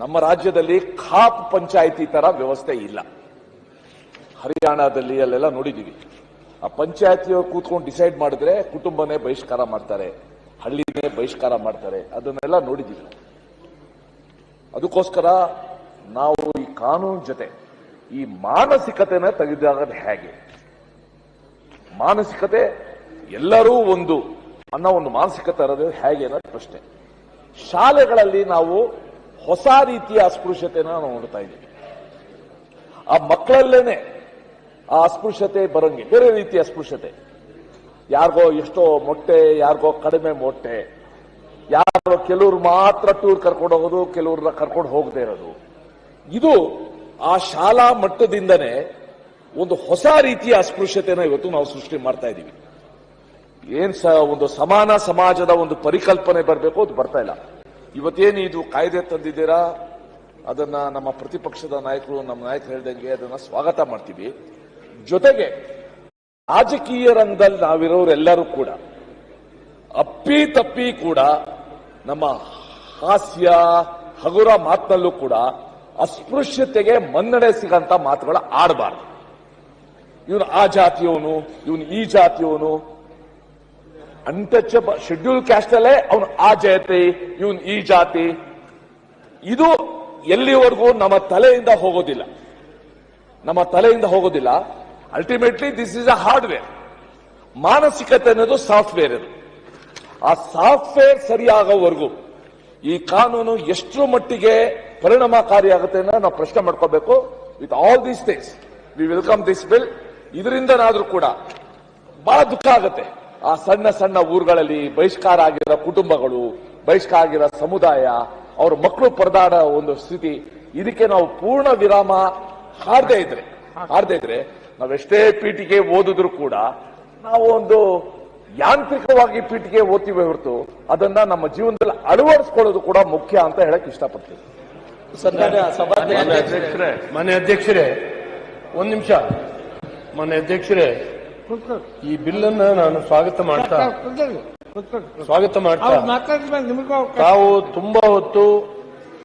ನಮ್ಮ ರಾಜ್ಯದಲ್ಲಿ ಖಾಪ್ ಪಂಚಾಯಿತಿ ತರ ವ್ಯವಸ್ಥೆ ಇಲ್ಲ. ಹರಿಯಾಣದಲ್ಲಿ ಅಲ್ಲೆಲ್ಲ ನೋಡಿದೀವಿ. ಆ ಪಂಚಾಯತಿಯವರು ಕೂತ್ಕೊಂಡು ಡಿಸೈಡ್ ಮಾಡಿದ್ರೆ ಕುಟುಂಬನೇ ಬಹಿಷ್ಕಾರ ಮಾಡ್ತಾರೆ, ಹಳ್ಳಿನೇ ಬಹಿಷ್ಕಾರ ಮಾಡ್ತಾರೆ. ಅದನ್ನೆಲ್ಲ ನೋಡಿದೀವಿ. ಅದಕ್ಕೋಸ್ಕರ ನಾವು ಈ ಕಾನೂನು ಜೊತೆ ಈ ಮಾನಸಿಕತೆನ ತೆಗೆದಾಗ ಹೇಗೆ, ಮಾನಸಿಕತೆ ಎಲ್ಲರೂ ಒಂದು ಅನ್ನೋ ಒಂದು ಮಾನಸಿಕತೆ ಇರೋದು ಹೇಗೆ ಅನ್ನೋದು ಪ್ರಶ್ನೆ. ಶಾಲೆಗಳಲ್ಲಿ ನಾವು ಹೊಸ ರೀತಿಯ ಅಸ್ಪೃಶ್ಯತೆನ ನಾವು ನೋಡ್ತಾ ಇದ್ದೀವಿ. ಆ ಮಕ್ಕಳಲ್ಲೇನೆ ಆ ಅಸ್ಪೃಶ್ಯತೆ ಬರಂಗೆ, ಬೇರೆ ರೀತಿಯ ಅಸ್ಪೃಶ್ಯತೆ, ಯಾರಿಗೋ ಎಷ್ಟೋ ಮೊಟ್ಟೆ, ಯಾರಿಗೋ ಕಡಿಮೆ ಮೊಟ್ಟೆ, ಯಾರೋ ಕೆಲವ್ರು ಮಾತ್ರ ಟೂರ್ ಕರ್ಕೊಂಡು ಹೋಗೋದು, ಕೆಲವ್ರನ್ನ ಕರ್ಕೊಂಡು ಹೋಗದೆ ಇರೋದು. ಇದು ಆ ಶಾಲಾ ಮಟ್ಟದಿಂದನೇ ಒಂದು ಹೊಸ ರೀತಿಯ ಅಸ್ಪೃಶ್ಯತೆನ ಇವತ್ತು ನಾವು ಸೃಷ್ಟಿ ಮಾಡ್ತಾ ಇದ್ದೀವಿ. ಒಂದು ಸಮಾನ ಸಮಾಜದ ಒಂದು ಪರಿಕಲ್ಪನೆ ಬರಬೇಕು, ಅದು ಬರ್ತಾ ಇಲ್ಲ. ಇವತ್ತೇನು ಇದು ಕಾಯ್ದೆ ತಂದಿದ್ದೀರಾ, ಅದನ್ನ ನಮ್ಮ ಪ್ರತಿಪಕ್ಷದ ನಾಯಕರು, ನಮ್ಮ ನಾಯಕರು ಹೇಳ್ದಂಗೆ ಅದನ್ನ ಸ್ವಾಗತ ಮಾಡ್ತೀವಿ. ಜೊತೆಗೆ ರಾಜಕೀಯ ರಂಗದಲ್ಲಿ ನಾವಿರೋರೆಲ್ಲರೂ ಕೂಡ ಅಪ್ಪಿ ತಪ್ಪಿ ಕೂಡ ನಮ್ಮ ಹಾಸ್ಯ ಹಗುರ ಮಾತಿನಲ್ಲೂ ಕೂಡ ಅಸ್ಪೃಶ್ಯತೆಗೆ ಮನ್ನಣೆ ಸಿಗಂತ ಮಾತುಗಳ ಆಡಬಾರ್ದು. ಇವನು ಆ ಜಾತಿಯವನು, ಇವನು ಈ ಜಾತಿಯವನು, ಅನ್ಟಚಬಲ್ ಶೆಡ್ಯೂಲ್ ಕ್ಯಾಸ್ಟ್ ಅಲ್ಲೇ ಅವನು ಆ ಜಾತಿ, ಇವನು ಈ ಜಾತಿ. ಇದು ಎಲ್ಲಿವರೆಗೂ ನಮ್ಮ ತಲೆಯಿಂದ ಹೋಗೋದಿಲ್ಲ, ನಮ್ಮ ತಲೆಯಿಂದ ಹೋಗೋದಿಲ್ಲ. Ultimately this is a hardware. ಮಾನಸಿಕತೆ ಅನ್ನೋದು ಸಾಫ್ಟ್ವೇರ್. ಇದು ಆ ಸಾಫ್ಟ್ವೇರ್ ಸರಿಯಾಗೋವರೆಗೂ ಈ ಕಾನೂನು ಎಷ್ಟು ಮಟ್ಟಿಗೆ ಪರಿಣಾಮಕಾರಿಯಾಗುತ್ತೆ ಅನ್ನೋ ನಾವು ಪ್ರಶ್ನೆ ಮಾಡ್ಕೋಬೇಕು. With all these things we welcome this bill. ಇದರಿಂದನಾದ್ರೂ ಕೂಡ ಬಹಳ ದುಃಖ ಆಗುತ್ತೆ. ಆ ಸಣ್ಣ ಸಣ್ಣ ಊರುಗಳಲ್ಲಿ ಬಹಿಷ್ಕಾರ ಆಗಿರೋ ಕುಟುಂಬಗಳು, ಬಹಿಷ್ಕಾರ ಆಗಿರೋ ಸಮುದಾಯ, ಅವ್ರ ಮಕ್ಕಳು ಪರದಾಡೋ ಒಂದು ಸ್ಥಿತಿ. ಇದಕ್ಕೆ ನಾವು ಪೂರ್ಣ ವಿರಾಮ ಹಾರದೇ ಇದ್ರೆ ನಾವೆಷ್ಟೇ ಪೀಠಿಗೆ ಓದಿದ್ರು ಕೂಡ ನಾವು ಒಂದು ಯಾಂತ್ರಿಕವಾಗಿ ಪೀಠಿಗೆ ಓದ್ತೀವಿ ಹೊರತು ಅದನ್ನ ನಮ್ಮ ಜೀವನದಲ್ಲಿ ಅಳವಡಿಸ್ಕೊಳ್ಳೋದು ಕೂಡ ಮುಖ್ಯ ಅಂತ ಹೇಳಕ್ ಇಷ್ಟಪಡ್ತೀವಿ. ಮಾನ್ಯ ಅಧ್ಯಕ್ಷರೇ, ಒಂದ್ ನಿಮಿಷ. ಮಾನ್ಯ ಅಧ್ಯಕ್ಷರೇ, ಈ ಬಿಲ್ ಅನ್ನ ನಾನು ಸ್ವಾಗತ ಮಾಡ್ತಾ ತಾವು ತುಂಬಾ ಹೊತ್ತು